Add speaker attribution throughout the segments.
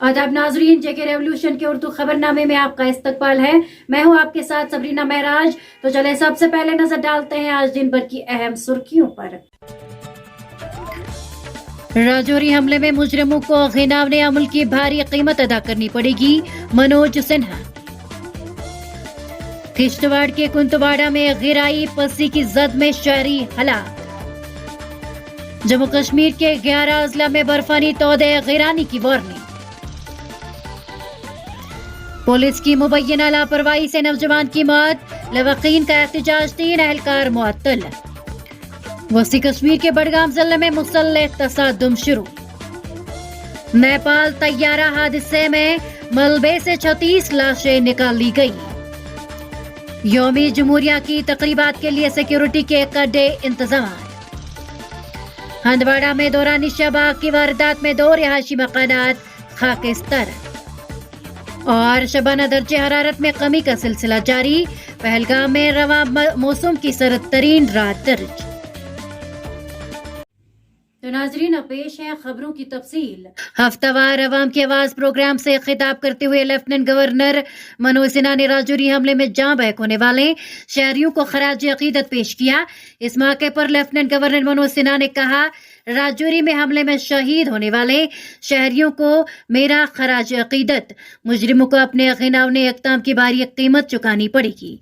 Speaker 1: आदाब नाजरीन, जेके रेवोल्यूशन के उर्दू खबरनामे में आपका इस्तकबाल है। मैं हूं आपके साथ सबरीना महराज। तो चले सबसे पहले नजर डालते हैं आज दिन भर की अहम सुर्खियों पर। राजौरी हमले में मुजरिमों को गिनावने अमल की भारी कीमत अदा करनी पड़ेगी, मनोज सिन्हा। किश्तवाड़ के कुंतवाड़ा में गिराई पसी की जद में शहरी हलाक। जम्मू कश्मीर के 11 अजला में बर्फानी तौदे गिरानी की वार्निंग। पुलिस की मुबैना लापरवाही से नौजवान की मौत, लवाकीन का एहतजाज, 3 एहलकार मुअत्तल। वसी कश्मीर के बडगाम जिले में मुसल्लह तसादुम शुरू। नेपाल तैयारा हादसे में मलबे से 36 लाशें निकाली गई। यौमी जमहूरिया की तकरीबात के लिए सिक्योरिटी के कड़े इंतजाम। हंदवाड़ा में दौरान शबाब की वारदात में 2 रिहायशी मकानात खाकिस्तर। और शबाना दर्जे हरारत में कमी का सिलसिला जारी, पहलगाम में रवा मौसम की सर्द तरीन रात दर्ज। तो नाजरीन, अब पेश है खबरों की तफसील। हफ्तावार अवाम की आवाज प्रोग्राम से खिताब करते हुए लेफ्टिनेंट गवर्नर मनोज सिन्हा ने राजौरी हमले में जान बहक होने वाले शहरियों को खराज अकीदत पेश किया। इस मौके पर लेफ्टिनेंट गवर्नर मनोज सिन्हा ने कहा, राजौरी में हमले में शहीद होने वाले शहरियों को मेरा खराज अकीदत। मुजरिमों को अपने गिनावने इक़दाम की भारी कीमत चुकानी पड़ेगी।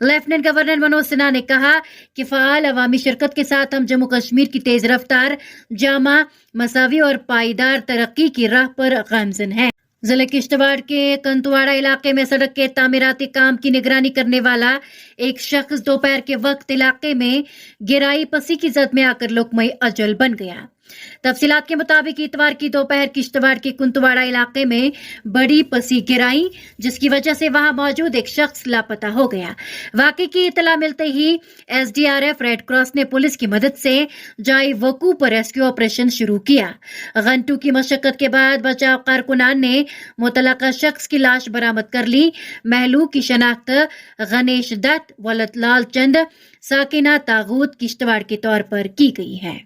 Speaker 1: लेफ्टिनेंट गवर्नर मनोज सिन्हा ने कहा कि फ़आल अवामी शिरकत के साथ हम जम्मू कश्मीर की तेज रफ्तार, जामा, मसावी और पायदार तरक्की की राह पर गामज़न है। जिले किश्तवाड़ के कंतवाड़ा इलाके में सड़क के तामीराती काम की निगरानी करने वाला एक शख्स दोपहर के वक्त इलाके में गिराई पसी की जद में आकर लोकमय अजल बन गया। तफसीलात के मुताबिक इतवार की दोपहर किश्तवाड़ के कुंतवाड़ा इलाके में बड़ी पसी गिराई, जिसकी वजह से वहां मौजूद एक शख्स लापता हो गया। वाकई की इतला मिलते ही एसडीआरएफ, रेड क्रॉस ने पुलिस की मदद से जाई वकू पर रेस्क्यू ऑपरेशन शुरू किया। घंटों की मशक्कत के बाद बचाव कारकुनान ने मुतलका शख्स की लाश बरामद कर ली। महलू की शनाख्त गणेश दत्त वलद लाल चंद साकिना तागूत किश्तवाड़ के तौर पर की गई है।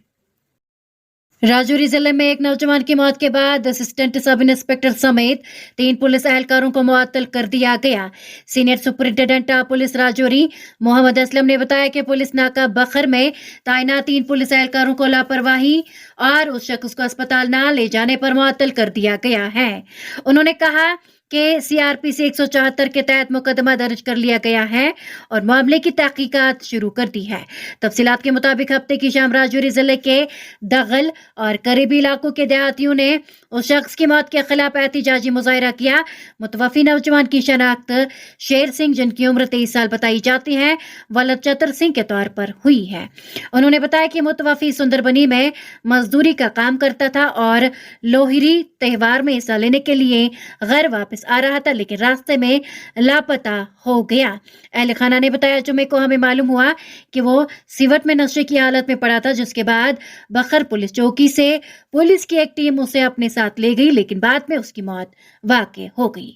Speaker 1: राजौरी जिले में एक नौजवान की मौत के बाद असिस्टेंट सब इंस्पेक्टर समेत 3 पुलिस एहलकारों को मुअत्तल कर दिया गया। Senior superintendent police Rajouri Mohammad Aslam ने बताया कि पुलिस नाका बखर में तैनात 3 पुलिस एहलकारों को लापरवाही और उस शख्स को अस्पताल न ले जाने पर मुअत्तल कर दिया गया है। उन्होंने कहा कि सीआरपीसी 174 के तहत मुकदमा दर्ज कर लिया गया है और मामले की तहकीकात शुरू कर दी है। तफसीलात के मुताबिक हफ्ते की शाम राजौरी जिले के दगल और करीबी इलाकों के देहातियों ने उस शख्स की मौत के खिलाफ एहतजाजी मुजाहरा किया। मुतवफी नौजवान की शनाख्त शेर सिंह, जिनकी उम्र 23 साल बताई जाती है, वलद चतर सिंह के तौर पर हुई है। उन्होंने बताया कि मुतवफी सुंदरबनी में मजदूरी का काम करता था और लोहरी त्योहार में हिस्सा लेने के लिए घर वापस आ रहा था, लेकिन रास्ते में लापता हो गया। अहले खाना ने बताया, जुमे को हमें मालूम हुआ कि वो सिवट में नशे की हालत में पड़ा था, जिसके बाद बखर पुलिस चौकी से पुलिस की एक टीम उसे अपने साथ ले गई, लेकिन बाद में उसकी मौत वाक़ई हो गई।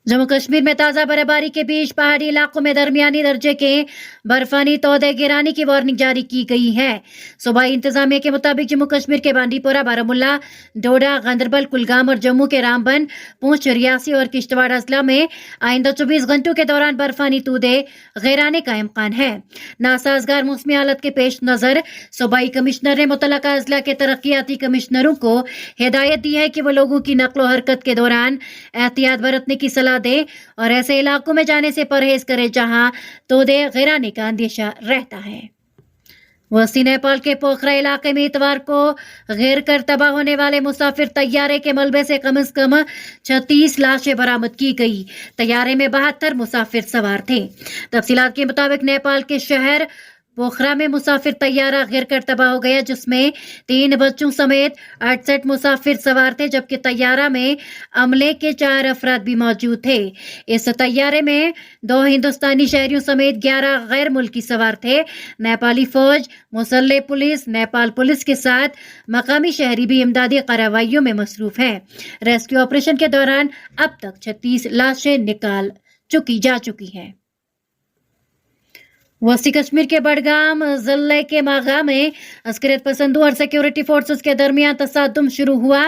Speaker 1: जम्मू कश्मीर में ताजा बर्फबारी के बीच पहाड़ी इलाकों में दरमियानी दर्जे के बर्फानी तौदे गिराने की वार्निंग जारी की गई है। सूबाई इंतजामिया के मुताबिक जम्मू कश्मीर के बांडीपोरा, बारामुल्ला, डोडा, गांदरबल, कुलगाम और जम्मू के रामबन, पूंछ, रियासी और किश्तवाड़ अजला में आइंदा 24 घंटों के दौरान बर्फानी तूदे गिराने का इम्कान है। नासाजगार मौसमी हालत के पेश नजर सूबाई कमिश्नर ने मुतलका अजला के तरक्याती कमिश्नरों को हिदायत दी है कि वो लोगों की नक्लो हरकत के दौरान एहतियात बरतने की सलाह दे और ऐसे इलाकों में जाने से परहेज करे जहां तोदे गिराने का अंदेशा रहता है। वसी नेपाल के पोखरा इलाके में इतवार को गिर कर तबाह होने वाले मुसाफिर तैयारे के मलबे से कम से कम 36 लाशें बरामद की गई। तैयारे में 72 मुसाफिर सवार थे। तफसीलात के मुताबिक नेपाल के शहर पोखरा में मुसाफिर तैयारा गिर कर तबाह हो गया, जिसमें 3 बच्चों समेत 68 मुसाफिर सवार थे, जबकि तैयारा में अमले के 4 अफराद भी मौजूद थे। इस तैयारे में 2 हिंदुस्तानी शहरियों समेत 11 गैर मुल्की सवार थे। नेपाली फौज, मुसल्ह पुलिस, नेपाल पुलिस के साथ मकामी शहरी भी इमदादी कार्रवाइयों में मसरूफ हैं। रेस्क्यू ऑपरेशन के दौरान अब तक 36 लाशें निकाल जा चुकी हैं। वसी कश्मीर के बडगाम जिले के मागा में अस्करियत पसंदों और सिक्योरिटी फोर्सेस के दरमियान तसादुम शुरू हुआ।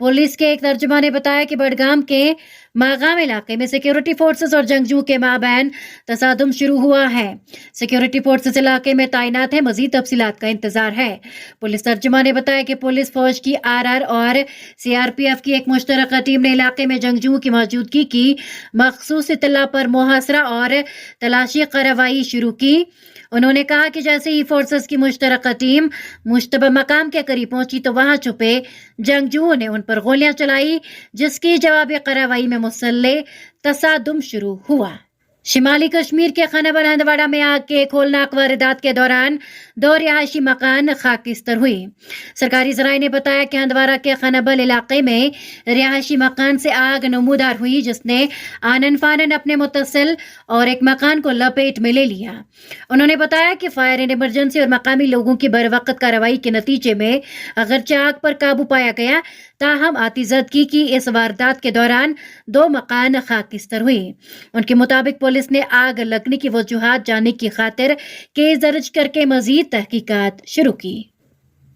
Speaker 1: पुलिस के एक तर्जुमा ने बताया कि बडगाम के मागाम इलाके में सिक्योरिटी फोर्सेस और जंगजू के माबैन तसादुम शुरू हुआ है। सिक्योरिटी फोर्सेस इलाके में तैनात है, मजीद तफसीलात का इंतजार है। पुलिस तर्जुमा ने बताया कि पुलिस फौज की आरआर और सीआरपीएफ की एक मुश्तरका टीम ने इलाके में जंगजुओं की मौजूदगी की मखसूस इत्तला पर मुहासरा और तलाशी कार्रवाई शुरू की। उन्होंने कहा कि जैसे ही फोर्सेस की मुश्तरका टीम मुश्तबा मकाम के करीब पहुंची तो वहां छुपे जंगजुओं ने उन पर गोलियां चलाई, जिसकी जवाबी कार्रवाई में मुसल्ले तसादुम शुरू हुआ। शिमाली कश्मीर के खनाबल हंदवाड़ा में आग के एक होलनाक वारदात के दौरान 2 रिहायशी मकान खाकिस्तर हुई। सरकारी जराये ने बताया कि हंदवाड़ा के खनाबल इलाके में रिहायशी मकान से आग नमूदार हुई, जिसने आनन फानन अपने मुतसिल और एक मकान को लपेट में ले लिया। उन्होंने बताया कि फायर एंड इमरजेंसी और मकामी लोगों की बरवक्त कार्रवाई के नतीजे में अगरचे आग पर काबू पाया गया, ताहम आतिजदगी की इस वारदात के दौरान 2 मकान खाकिस्तर हुई। उनके मुताबिक पुलिस ने आग लगने की वजूहात जानने की खातिर केस दर्ज करके मजीद तहकीकात शुरू की।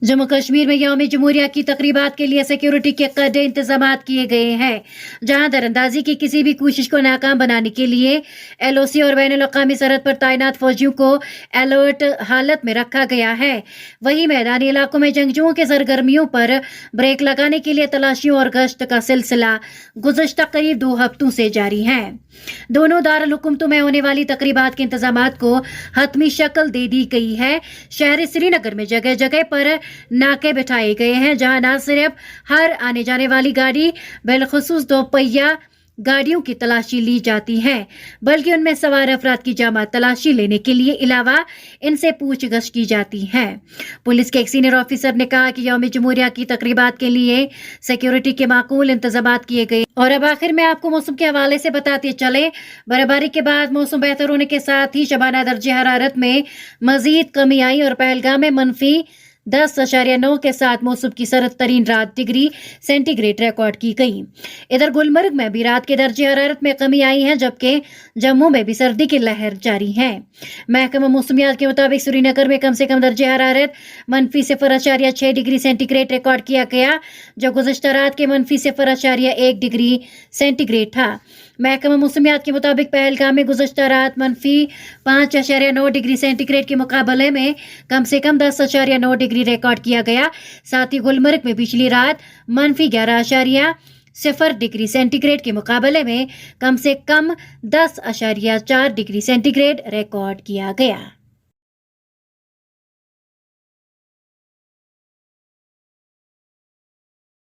Speaker 1: जम्मू कश्मीर में यौम जमहूरिया की तकरीबात के लिए सिक्योरिटी के कड़े इंतजामात किए गए हैं, जहां दरअंदाजी की किसी भी कोशिश को नाकाम बनाने के लिए एलओसी और बैनुल अक़वामी सरहद पर तैनात फौजियों को अलर्ट हालत में रखा गया है। वहीं मैदानी इलाकों में जंगजुओं के सरगर्मियों पर ब्रेक लगाने के लिए तलाशियों और गश्त का सिलसिला गुज़श्ता करीब 2 हफ्तों से जारी है। दोनों दारुल हुकूमतों में होने वाली तकरीबात के इंतजामात को हतमी शक्ल दे दी गई है। शहर श्रीनगर में जगह जगह पर नाके बिठाए गए हैं, जहां न सिर्फ हर आने जाने वाली गाड़ी बिलखुसूस 2 पहिया गाड़ियों की तलाशी ली जाती है, बल्कि उनमें सवार अफराद की जामा तलाशी लेने के लिए अलावा इनसे पूछगछ की जाती है। पुलिस के एक सीनियर ऑफिसर ने कहा कि यौम जमहूरिया की तकरीबात के लिए सिक्योरिटी के माकूल इंतजामात किए गए। और अब आखिर में आपको मौसम के हवाले से बताते चले, बर्फबारी के बाद मौसम बेहतर होने के साथ ही शबाना दर्जे हरारत में मजीद कमी आई और पहलगाम में -10.9 के साथ मौसम की सर्द तरीन रात डिग्री सेंटीग्रेड रिकॉर्ड की गई। इधर गुलमर्ग में भी रात के दर्जे हरारत में कमी आई है, जबकि जम्मू में भी सर्दी की लहर जारी है। महकमा मौसमियात के मुताबिक श्रीनगर में कम से कम दर्जे हरारत -0.6 डिग्री सेंटीग्रेड रिकॉर्ड किया गया, जो गुज़श्ता रात के -0.1 डिग्री सेंटीग्रेड था। महकमा मौसमियात के मुताबिक पहलगाम में गुज़श्ता रात -5.9 डिग्री सेंटीग्रेड के मुकाबले में कम से कम 10.9 डिग्री रिकॉर्ड किया गया। साथ ही गुलमर्ग में पिछली रात -11.0 डिग्री सेंटीग्रेड के मुकाबले में कम से कम 10.4 डिग्री सेंटीग्रेड रिकॉर्ड किया गया।